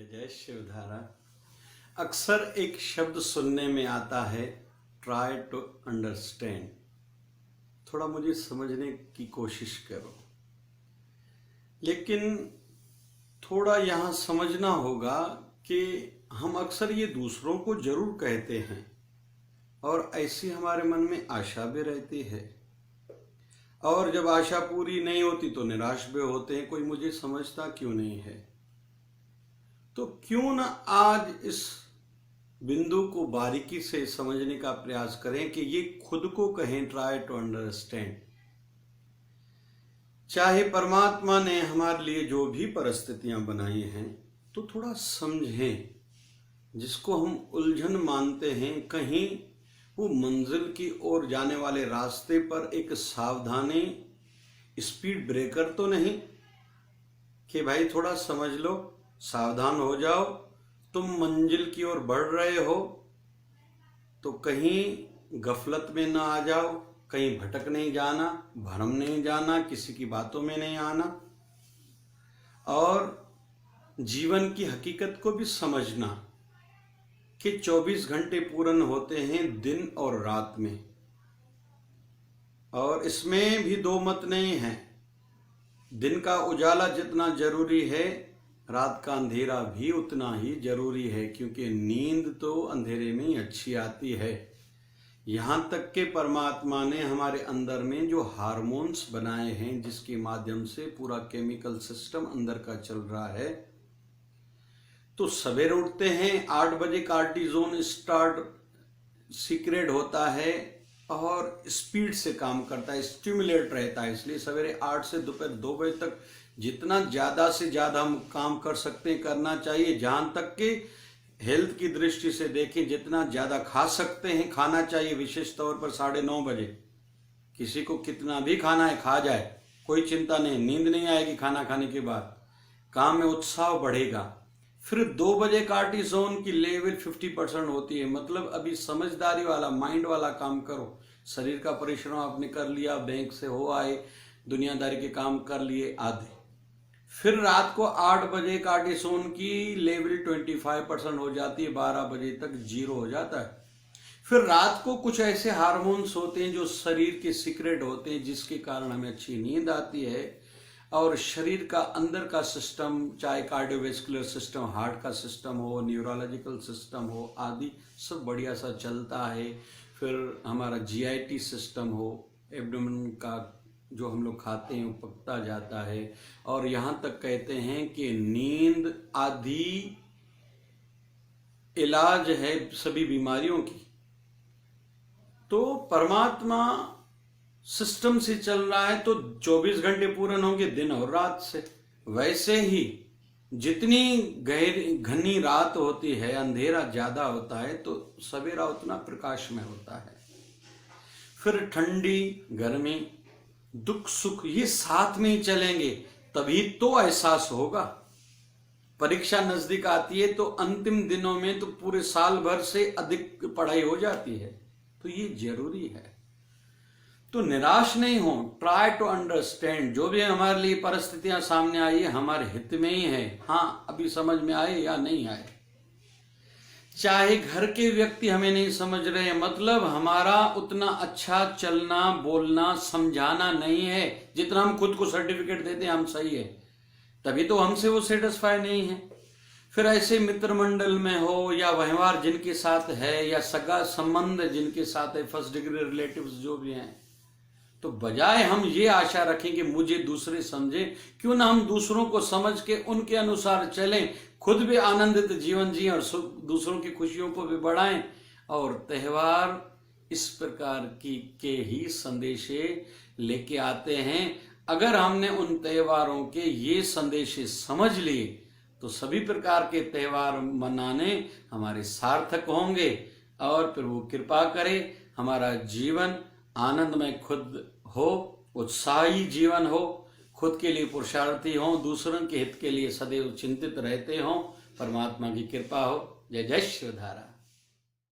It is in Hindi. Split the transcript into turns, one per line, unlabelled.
जय जय शिवधारा। अक्सर एक शब्द सुनने में आता है, ट्राई टू अंडरस्टैंड। थोड़ा मुझे समझने की कोशिश करो। लेकिन थोड़ा यहाँ समझना होगा कि हम अक्सर ये दूसरों को जरूर कहते हैं और ऐसी हमारे मन में आशा भी रहती है, और जब आशा पूरी नहीं होती तो निराश भी होते हैं, कोई मुझे समझता क्यों नहीं है। तो क्यों ना आज इस बिंदु को बारीकी से समझने का प्रयास करें कि ये खुद को कहें, ट्राई टू अंडरस्टैंड। चाहे परमात्मा ने हमारे लिए जो भी परिस्थितियां बनाई हैं, तो थोड़ा समझें। जिसको हम उलझन मानते हैं, कहीं वो मंजिल की ओर जाने वाले रास्ते पर एक सावधानी, स्पीड ब्रेकर तो नहीं कि भाई थोड़ा समझ लो, सावधान हो जाओ, तुम मंजिल की ओर बढ़ रहे हो तो कहीं गफलत में ना आ जाओ, कहीं भटक नहीं जाना, भरम नहीं जाना, किसी की बातों में नहीं आना, और जीवन की हकीकत को भी समझना कि 24 घंटे पूर्ण होते हैं दिन और रात में, और इसमें भी दो मत नहीं है। दिन का उजाला जितना जरूरी है, रात का अंधेरा भी उतना ही जरूरी है, क्योंकि नींद तो अंधेरे में ही अच्छी आती है। यहाँ तक के परमात्मा ने हमारे अंदर में जो हार्मोन्स बनाए हैं, जिसके माध्यम से पूरा केमिकल सिस्टम अंदर का चल रहा है, तो सवेरे उठते हैं 8 बजे कार्टिजोन स्टार्ट सीक्रेट होता है और स्पीड से काम करता है, स्टिमुलेट रहता है। इसलिए सवेरे 8 से दोपहर 2 बजे तक जितना ज़्यादा से ज़्यादा हम काम कर सकते हैं करना चाहिए। जहाँ तक कि हेल्थ की दृष्टि से देखें, जितना ज़्यादा खा सकते हैं खाना चाहिए, विशेष तौर पर 9:30 बजे। किसी को कितना भी खाना है खा जाए, कोई चिंता नहीं, नींद नहीं आएगी खाना खाने के बाद, काम में उत्साह बढ़ेगा। फिर 2 बजे कार्टिसोन की लेवल 50% होती है, मतलब अभी समझदारी वाला, माइंड वाला काम करो। शरीर का परिश्रम आपने कर लिया, बैंक से हो आए, दुनियादारी के काम कर लिए आधे। फिर रात को 8 बजे कार्टिसोन की लेवल 25% हो जाती है, 12 बजे तक जीरो हो जाता है। फिर रात को कुछ ऐसे हार्मोन्स होते हैं जो शरीर के सीक्रेट होते हैं, जिसके कारण हमें अच्छी नींद आती है, और शरीर का अंदर का सिस्टम, चाहे कार्डियोवैस्कुलर सिस्टम, हार्ट का सिस्टम हो, न्यूरोलॉजिकल सिस्टम हो, आदि सब बढ़िया सा चलता है। फिर हमारा जीआईटी सिस्टम हो, एब्डोमेन का जो हम लोग खाते हैं वो पकता जाता है। और यहाँ तक कहते हैं कि नींद आदि इलाज है सभी बीमारियों की। तो परमात्मा सिस्टम से चल रहा है तो 24 घंटे पूर्ण होंगे दिन और रात से। वैसे ही जितनी गहरी घनी रात होती है, अंधेरा ज्यादा होता है, तो सवेरा उतना प्रकाश में होता है। फिर ठंडी गर्मी, दुख सुख, ये साथ में ही चलेंगे, तभी तो एहसास होगा। परीक्षा नजदीक आती है तो अंतिम दिनों में तो पूरे साल भर से अधिक पढ़ाई हो जाती है, तो ये जरूरी है। तो निराश नहीं हो, ट्राई टू अंडरस्टैंड। जो भी हमारे लिए परिस्थितियां सामने आई है, हमारे हित में ही है। हाँ, अभी समझ में आए या नहीं आए, चाहे घर के व्यक्ति हमें नहीं समझ रहे, मतलब हमारा उतना अच्छा चलना बोलना समझाना नहीं है जितना हम खुद को सर्टिफिकेट देते हैं हम सही है, तभी तो हमसे वो सेटिस्फाई नहीं है। फिर ऐसे मित्र मंडल में हो, या व्यवहार जिनके साथ है, या सगा संबंध जिनके साथ है, फर्स्ट डिग्री रिलेटिव्स जो भी हैं, तो बजाय हम ये आशा रखें कि मुझे दूसरे समझें, क्यों ना हम दूसरों को समझ के उनके अनुसार चलें, खुद भी आनंदित जीवन जिएं और दूसरों की खुशियों को भी बढ़ाएं। और त्योहार इस प्रकार की के ही संदेशे लेके आते हैं। अगर हमने उन त्योहारों के ये संदेशे समझ लिए तो सभी प्रकार के त्योहार मनाने हमारे सार्थक होंगे, और फिर वो कृपा करे हमारा जीवन आनंदमय खुद हो, उत्साही जीवन हो, खुद के लिए पुरुषार्थी हो, दूसरों के हित के लिए सदैव चिंतित रहते हो। परमात्मा की कृपा हो। जय जय शिवधारा।